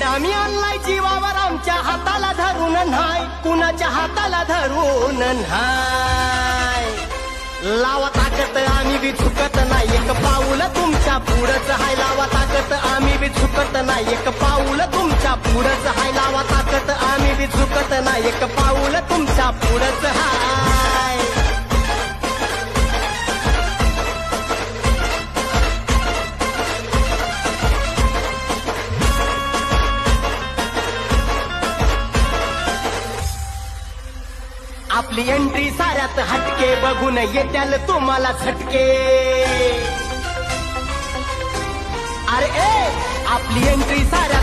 आम्ही आणलाय जीवावर आमच्या हाताला धरून नाही, कुणाच्या हाताला धरून नाही। लावा ताकत आम्ही बी झुकत नाही, एक पाऊल तुमच्या पुढंच हाय। लावा ताकत आम्ही बी झुकत नाही, एक पाऊल तुमच्या पुढंच हाय। लावा ताकत आम्ही बी झुकत नाही, एक पाऊल तुमच्या पुढंच हाय। आपली एंट्री साऱ्यात हटके, बघून येत्याल तुम्हाला झटके। अरे आपली एंट्री साऱ्यात